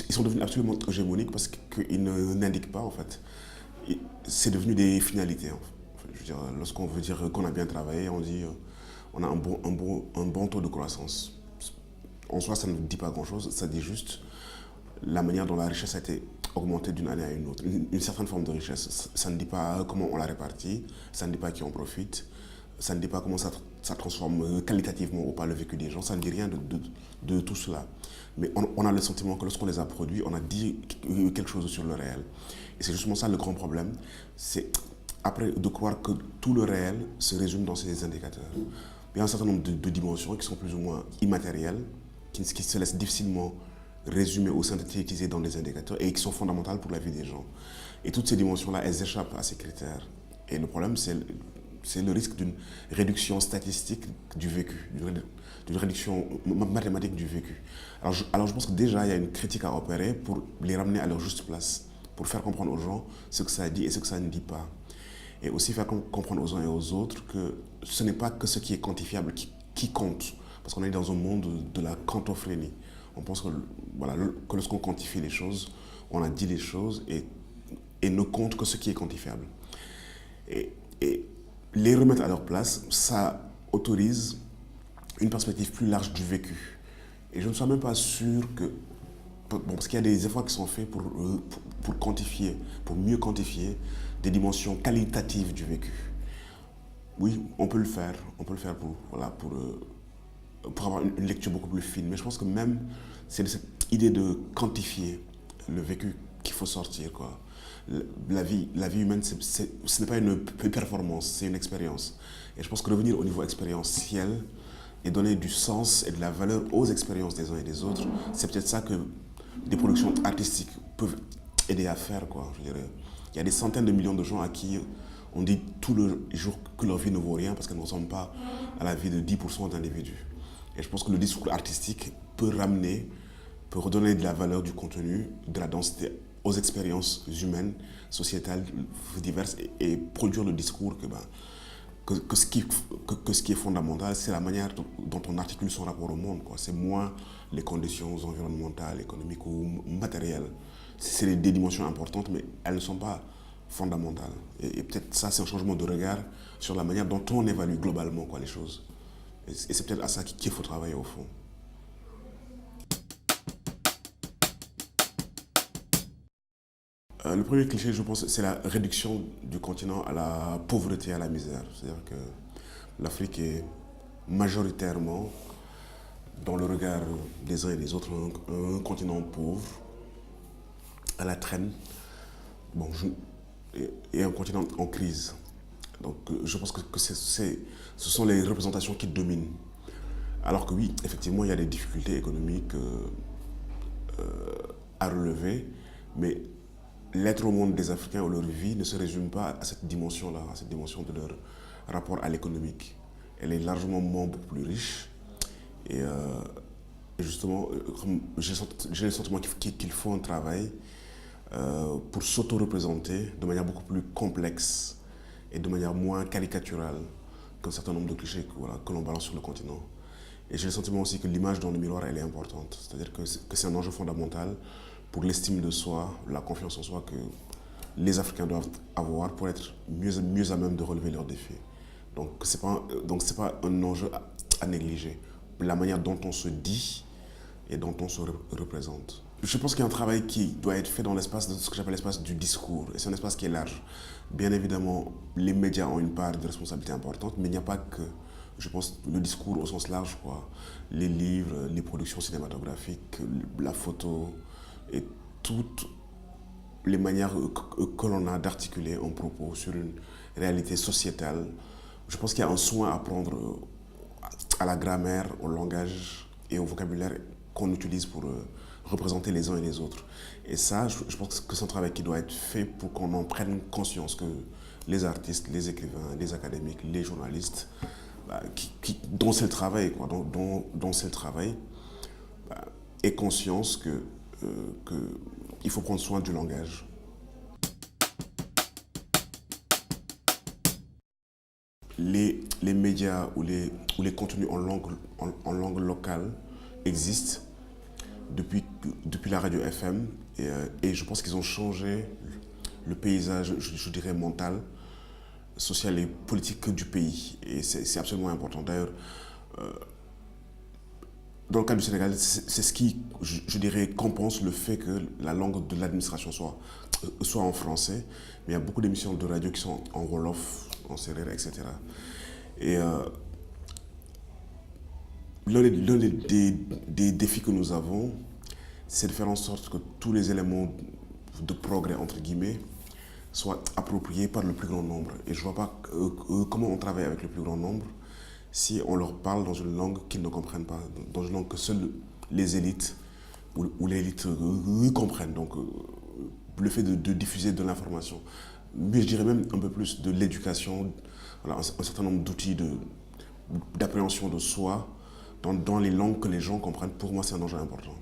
ils sont devenus absolument hégémoniques parce qu'ils n'indiquent pas, en fait. C'est devenu des finalités. En fait. Je veux dire, lorsqu'on veut dire qu'on a bien travaillé, on dit on a un bon taux de croissance. En soi, ça ne dit pas grand-chose, ça dit juste la manière dont la richesse a été augmentée d'une année à une autre. Une certaine forme de richesse. Ça ne dit pas comment on la répartit, ça ne dit pas qui en profite, ça ne dit pas comment ça transforme qualitativement ou pas le vécu des gens, ça ne dit rien de tout cela. Mais on a le sentiment que lorsqu'on les a produits, on a dit quelque chose sur le réel. Et c'est justement ça le grand problème, c'est après de croire que tout le réel se résume dans ces indicateurs. Il y a un certain nombre de dimensions qui sont plus ou moins immatérielles, qui se laissent difficilement résumer ou synthétiser dans des indicateurs et qui sont fondamentales pour la vie des gens. Et toutes ces dimensions-là, elles échappent à ces critères. Et le problème, c'est le risque d'une réduction statistique du vécu, d'une réduction mathématique du vécu. Alors je pense que déjà, il y a une critique à opérer pour les ramener à leur juste place, pour faire comprendre aux gens ce que ça dit et ce que ça ne dit pas. Et aussi faire comprendre aux uns et aux autres que ce n'est pas que ce qui est quantifiable qui compte. Parce qu'on est dans un monde de la quantophrénie. On pense que, voilà, que lorsqu'on quantifie les choses, on a dit les choses et ne compte que ce qui est quantifiable. Et les remettre à leur place, ça autorise une perspective plus large du vécu. Et je ne suis même pas sûr que... Bon, parce qu'il y a des efforts qui sont faits pour quantifier, pour mieux quantifier des dimensions qualitatives du vécu. Oui, on peut le faire pour, voilà, pour avoir une lecture beaucoup plus fine. Mais je pense que même c'est de cette idée de quantifier le vécu qu'il faut sortir, quoi. La vie humaine, ce n'est pas une performance, c'est une expérience. Et je pense que revenir au niveau expérientiel et donner du sens et de la valeur aux expériences des uns et des autres, c'est peut-être ça que des productions artistiques peuvent aider à faire, quoi. Je dirais. Il y a des centaines de millions de gens à qui on dit tous les jours que leur vie ne vaut rien parce qu'elle ne ressemble pas à la vie de 10% d'individus. Et je pense que le discours artistique peut ramener, peut redonner de la valeur, du contenu, de la densité aux expériences humaines, sociétales, diverses et produire le discours que ce qui est fondamental, c'est la manière dont on articule son rapport au monde. C'est moins les conditions environnementales, économiques ou matérielles. C'est des dimensions importantes, mais elles ne sont pas fondamentales. Et peut-être ça, c'est un changement de regard sur la manière dont on évalue globalement les choses. Et c'est peut-être à ça qu'il faut travailler au fond. Le premier cliché, je pense, c'est la réduction du continent à la pauvreté, à la misère. C'est-à-dire que l'Afrique est majoritairement, dans le regard des uns et des autres, un continent pauvre, à la traîne, bon, et un continent en crise. Donc je pense que ce sont les représentations qui dominent. Alors que oui, effectivement, il y a des difficultés économiques à relever, mais l'être au monde des Africains ou leur vie ne se résume pas à cette dimension-là, à cette dimension de leur rapport à l'économique. Elle est largement beaucoup plus riche. Et justement, j'ai le sentiment qu'il faut un travail pour s'auto-représenter de manière beaucoup plus complexe et de manière moins caricaturale qu'un certain nombre de clichés que l'on balance sur le continent. Et j'ai le sentiment aussi que l'image dans le miroir, elle est importante. C'est-à-dire que c'est un enjeu fondamental pour l'estime de soi, la confiance en soi que les Africains doivent avoir pour être mieux à même de relever leurs défis. Donc c'est pas un enjeu à négliger. La manière dont on se dit et dont on se représente. Je pense qu'il y a un travail qui doit être fait dans l'espace de ce que j'appelle l'espace du discours. Et c'est un espace qui est large. Bien évidemment, les médias ont une part de responsabilité importante, mais il n'y a pas que, je pense, le discours au sens large, quoi. Les livres, les productions cinématographiques, la photo et toutes les manières que l'on a d'articuler un propos sur une réalité sociétale. Je pense qu'il y a un soin à prendre à la grammaire, au langage et au vocabulaire qu'on utilise pour représenter les uns et les autres. Et ça, je pense que c'est un travail qui doit être fait pour qu'on en prenne conscience, que les artistes, les écrivains, les académiques, les journalistes, dont c'est le travail, dont c'est le travail, aient conscience qu'il faut prendre soin du langage. Les médias ou les contenus en langue locale existent, depuis la radio FM et je pense qu'ils ont changé le paysage, je dirais, mental, social et politique du pays. Et c'est absolument important. D'ailleurs, dans le cas du Sénégal, c'est ce qui, je dirais, compense le fait que la langue de l'administration soit en français. Mais il y a beaucoup d'émissions de radio qui sont en Wolof, en Sérère, etc. Et l'un des défis que nous avons, c'est de faire en sorte que tous les éléments de progrès, entre guillemets, soient appropriés par le plus grand nombre. Et je ne vois pas comment on travaille avec le plus grand nombre si on leur parle dans une langue qu'ils ne comprennent pas, dans une langue que seules les élites ou l'élite comprennent. Donc, le fait de diffuser de l'information, mais je dirais même un peu plus de l'éducation, voilà, un certain nombre d'outils d'appréhension de soi dans les langues que les gens comprennent, pour moi, c'est un enjeu important.